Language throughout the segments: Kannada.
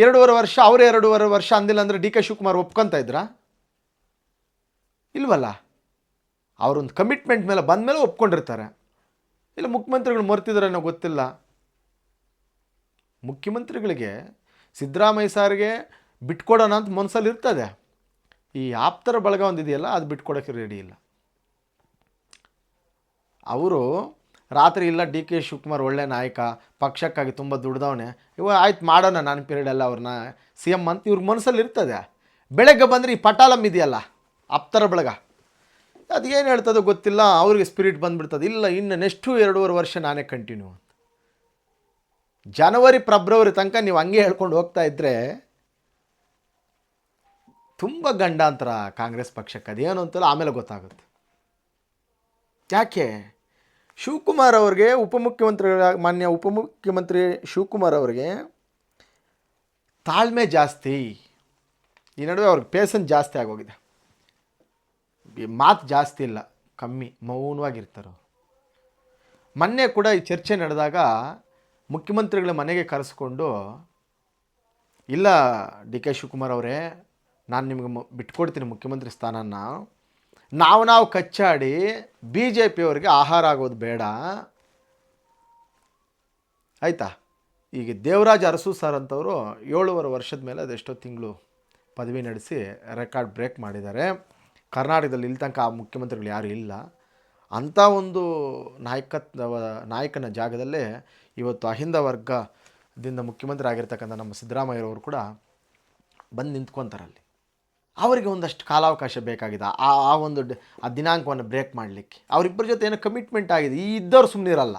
ಎರಡೂವರೆ ವರ್ಷ ಅವರೇ ಎರಡೂವರೆ ವರ್ಷ ಅಂದಿಲ್ಲ ಅಂದರೆ ಡಿ ಕೆ ಶಿವಕುಮಾರ್ ಒಪ್ಕೊಂತ ಇದ್ರಾ? ಇಲ್ವಲ್ಲ. ಅವರೊಂದು ಕಮಿಟ್ಮೆಂಟ್ ಮೇಲೆ ಬಂದ ಮೇಲೆ ಒಪ್ಕೊಂಡಿರ್ತಾರೆ. ಇಲ್ಲ ಮುಖ್ಯಮಂತ್ರಿಗಳು ಮರ್ತಿದ್ದಾರೇನೋ ಗೊತ್ತಿಲ್ಲ. ಮುಖ್ಯಮಂತ್ರಿಗಳಿಗೆ ಸಿದ್ದರಾಮಯ್ಯ ಸಾರಿಗೆ ಬಿಟ್ಕೊಡೋಣ ಅಂತ ಮನಸ್ಸಲ್ಲಿ ಇರ್ತದೆ. ಈ ಆಪ್ತರ ಬಳಗ ಒಂದಿದೆಯಲ್ಲ, ಅದು ಬಿಟ್ಕೊಡೋಕ್ಕೆ ರೆಡಿ ಇಲ್ಲ. ಅವರು ರಾತ್ರಿ ಇಲ್ಲ ಡಿ ಕೆ ಶಿವಕುಮಾರ್ ಒಳ್ಳೆ ನಾಯಕ, ಪಕ್ಷಕ್ಕಾಗಿ ತುಂಬ ದುಡ್ದವನೆ, ಇವಾಗ ಆಯ್ತು ಮಾಡೋಣ ನಾನು ಪೀರಿಯಡೆಲ್ಲ ಅವ್ರನ್ನ ಸಿ ಎಮ್ ಅಂತ ಇವ್ರ ಮನಸ್ಸಲ್ಲಿ ಇರ್ತದೆ. ಬೆಳಗ್ಗೆ ಬಂದರೆ ಈ ಪಟಾಲಮ್ ಇದೆಯಲ್ಲ ಆಪ್ತರ ಬಳಗ, ಅದು ಏನು ಹೇಳ್ತದೋ ಗೊತ್ತಿಲ್ಲ, ಅವ್ರಿಗೆ ಸ್ಪಿರಿಟ್ ಬಂದುಬಿಡ್ತದೆ. ಇಲ್ಲ ಇನ್ನು ನೆಕ್ಸ್ಟು 2.5 ವರ್ಷ ನಾನೇ ಕಂಟಿನ್ಯೂ ಅಂತ. ಜನವರಿ ಫೆಬ್ರವರಿ ತನಕ ನೀವು ಹಂಗೆ ಹೇಳ್ಕೊಂಡು ಹೋಗ್ತಾ ಇದ್ದರೆ ತುಂಬ ಗಂಡಾಂತರ ಕಾಂಗ್ರೆಸ್ ಪಕ್ಷಕ್ಕೆ. ಅದೇನು ಅಂತಲ್ಲ ಆಮೇಲೆ ಗೊತ್ತಾಗುತ್ತೆ. ಯಾಕೆ ಶಿವಕುಮಾರ್ ಅವ್ರಿಗೆ ಮಾನ್ಯ ಉಪಮುಖ್ಯಮಂತ್ರಿ ಶಿವಕುಮಾರ್ ಅವ್ರಿಗೆ ತಾಳ್ಮೆ ಜಾಸ್ತಿ. ಈ ನಡುವೆ ಅವ್ರಿಗೆ ಪೇಷನ್ಸ್ ಜಾಸ್ತಿ ಆಗೋಗಿದೆ. ಮಾತು ಜಾಸ್ತಿ ಇಲ್ಲ, ಕಮ್ಮಿ, ಮೌನವಾಗಿರ್ತಾರೆ. ಮೊನ್ನೆ ಕೂಡ ಈ ಚರ್ಚೆ ನಡೆದಾಗ ಮುಖ್ಯಮಂತ್ರಿಗಳ ಮನೆಗೆ ಕರೆಸ್ಕೊಂಡು, ಇಲ್ಲ ಡಿ ಕೆ ಶಿವಕುಮಾರ್ ಅವರೇ, ನಾನು ನಿಮಗೆ ಬಿಟ್ಕೊಡ್ತೀನಿ ಮುಖ್ಯಮಂತ್ರಿ ಸ್ಥಾನನ, ನಾವು ಕಚ್ಚಾಡಿ ಬಿ ಜೆ ಪಿಯವರಿಗೆ ಆಹಾರ ಆಗೋದು ಬೇಡ ಆಯಿತಾ. ಈಗ ದೇವರಾಜ್ ಅರಸು ಸರ್ ಅಂತವರು 7.5 ವರ್ಷದ ಮೇಲೆ ಅದೆಷ್ಟೋ ತಿಂಗಳು ಪದವಿ ನಡೆಸಿ ರೆಕಾರ್ಡ್ ಬ್ರೇಕ್ ಮಾಡಿದ್ದಾರೆ. ಕರ್ನಾಟಕದಲ್ಲಿ ಇಲ್ಲಿ ತನಕ ಆ ಮುಖ್ಯಮಂತ್ರಿಗಳು ಯಾರೂ ಇಲ್ಲ. ಅಂಥ ಒಂದು ನಾಯಕನ ಜಾಗದಲ್ಲೇ ಇವತ್ತು ಅಹಿಂದ ವರ್ಗದಿಂದ ಮುಖ್ಯಮಂತ್ರಿ ಆಗಿರ್ತಕ್ಕಂಥ ನಮ್ಮ ಸಿದ್ದರಾಮಯ್ಯರವರು ಕೂಡ ಬಂದು ನಿಂತ್ಕೊತಾರಲ್ಲಿ. ಅವರಿಗೆ ಒಂದಷ್ಟು ಕಾಲಾವಕಾಶ ಬೇಕಾಗಿದೆ ಆ ದಿನಾಂಕವನ್ನು ಬ್ರೇಕ್ ಮಾಡಲಿಕ್ಕೆ. ಅವರಿಬ್ಬರ ಜೊತೆ ಏನೋ ಕಮಿಟ್ಮೆಂಟ್ ಆಗಿದೆ. ಈ ಇದ್ದವ್ರು ಸುಮ್ಮನೆ ಇರಲ್ಲ,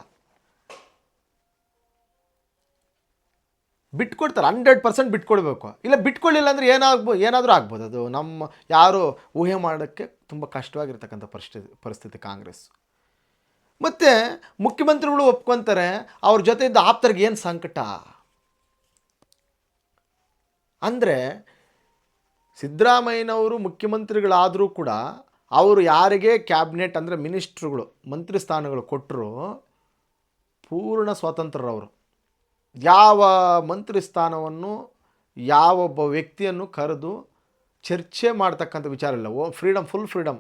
ಬಿಟ್ಕೊಡ್ತಾರೆ. 100% ಬಿಟ್ಕೊಡ್ಬೇಕು. ಇಲ್ಲ ಬಿಟ್ಕೊಳ್ಳಿಲ್ಲ ಅಂದರೆ ಏನಾದರೂ ಆಗ್ಬೋದು. ಅದು ನಮ್ಮ ಯಾರು ಊಹೆ ಮಾಡೋಕ್ಕೆ ತುಂಬ ಕಷ್ಟವಾಗಿರ್ತಕ್ಕಂಥ ಪರಿಸ್ಥಿತಿ ಕಾಂಗ್ರೆಸ್. ಮತ್ತು ಮುಖ್ಯಮಂತ್ರಿಗಳು ಒಪ್ಕೊತಾರೆ, ಅವ್ರ ಜೊತೆ ಇದ್ದ ಆಪ್ತರಿಗೆ ಏನು ಸಂಕಟ ಅಂದರೆ, ಸಿದ್ದರಾಮಯ್ಯನವರು ಮುಖ್ಯಮಂತ್ರಿಗಳಾದರೂ ಕೂಡ ಅವರು ಯಾರಿಗೆ ಕ್ಯಾಬಿನೆಟ್ ಅಂದರೆ ಮಿನಿಸ್ಟ್ರುಗಳು ಮಂತ್ರಿ ಸ್ಥಾನಗಳು ಕೊಟ್ಟರು ಪೂರ್ಣ ಸ್ವತಂತ್ರರವರು. ಯಾವ ಮಂತ್ರಿ ಸ್ಥಾನವನ್ನು ಯಾವೊಬ್ಬ ವ್ಯಕ್ತಿಯನ್ನು ಕರೆದು ಚರ್ಚೆ ಮಾಡ್ತಕ್ಕಂಥ ವಿಚಾರ ಇಲ್ಲ. Full freedom.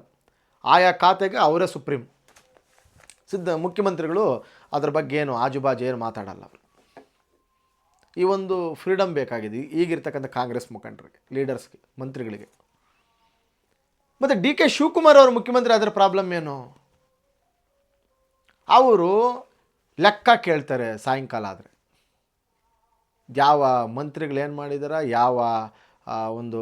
ಆಯಾ ಖಾತೆಗೆ ಅವರೇ ಸುಪ್ರೀಂ. ಮುಖ್ಯಮಂತ್ರಿಗಳು ಅದ್ರ ಬಗ್ಗೆ ಏನು ಆಜುಬಾಜು ಏನು ಮಾತಾಡಲ್ಲ ಅವರು. ಈ ಒಂದು ಫ್ರೀಡಮ್ ಬೇಕಾಗಿದೆ ಈಗಿರ್ತಕ್ಕಂಥ ಕಾಂಗ್ರೆಸ್ ಮುಖಂಡರಿಗೆ, ಲೀಡರ್ಸ್ಗೆ, ಮಂತ್ರಿಗಳಿಗೆ. ಮತ್ತು ಡಿ ಕೆ ಶಿವಕುಮಾರ್ ಅವರು ಮುಖ್ಯಮಂತ್ರಿ ಆದರೆ ಪ್ರಾಬ್ಲಮ್ ಏನು? ಅವರು ಲೆಕ್ಕ ಕೇಳ್ತಾರೆ ಸಾಯಂಕಾಲ ಆದರೆ, ಯಾವ ಮಂತ್ರಿಗಳೇನು ಮಾಡಿದಾರ, ಯಾವ ಒಂದು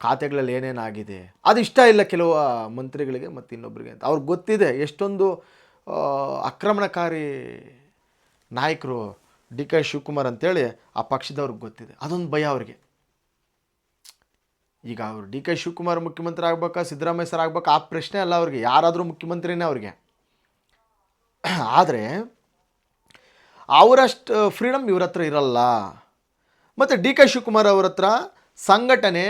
ಖಾತೆಗಳಲ್ಲಿ ಏನೇನಾಗಿದೆ. ಅದು ಇಷ್ಟ ಇಲ್ಲ ಕೆಲವು ಮಂತ್ರಿಗಳಿಗೆ ಮತ್ತು ಇನ್ನೊಬ್ಬರಿಗೆ ಅಂತ. ಅವ್ರಿಗೆ ಗೊತ್ತಿದೆ ಎಷ್ಟೊಂದು ಆಕ್ರಮಣಕಾರಿ ನಾಯಕರು ಡಿ ಕೆ ಶಿವಕುಮಾರ್ ಅಂತೇಳಿ ಆ ಪಕ್ಷದವ್ರಿಗೆ ಗೊತ್ತಿದೆ. ಅದೊಂದು ಭಯ ಅವ್ರಿಗೆ. ಈಗ ಅವರು ಡಿ ಕೆ ಶಿವಕುಮಾರ್ ಮುಖ್ಯಮಂತ್ರಿ ಆಗ್ಬೇಕಾ, ಸಿದ್ದರಾಮಯ್ಯ ಸರ್ ಆಗ್ಬೇಕಾ, ಆ ಪ್ರಶ್ನೆ ಅಲ್ಲ ಅವ್ರಿಗೆ. ಯಾರಾದರೂ ಮುಖ್ಯಮಂತ್ರಿನೇ ಅವ್ರಿಗೆ. ಆದರೆ ಅವರಷ್ಟು ಫ್ರೀಡಮ್ ಇವ್ರ ಹತ್ರ ಇರಲ್ಲ. ಮತ್ತು ಡಿ ಕೆ ಶಿವಕುಮಾರ್ ಅವ್ರ ಹತ್ರ ಸಂಘಟನೆ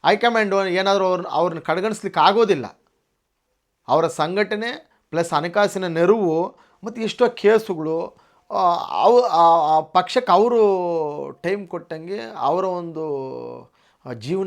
ಹೈಕಮಾಂಡ್ ಏನಾದರೂ ಅವ್ರನ್ನ ಕಡೆಗಣಿಸ್ಲಿಕ್ಕೆ ಆಗೋದಿಲ್ಲ. ಅವರ ಸಂಘಟನೆ ಪ್ಲಸ್ ಹಣಕಾಸಿನ ನೆರವು ಮತ್ತು ಎಷ್ಟೋ ಕೇಸುಗಳು, ಪಕ್ಷಕ್ಕೆ ಅವರು ಟೈಮ್ ಕೊಟ್ಟಂಗೆ ಅವರ ಒಂದು ಜೀವನ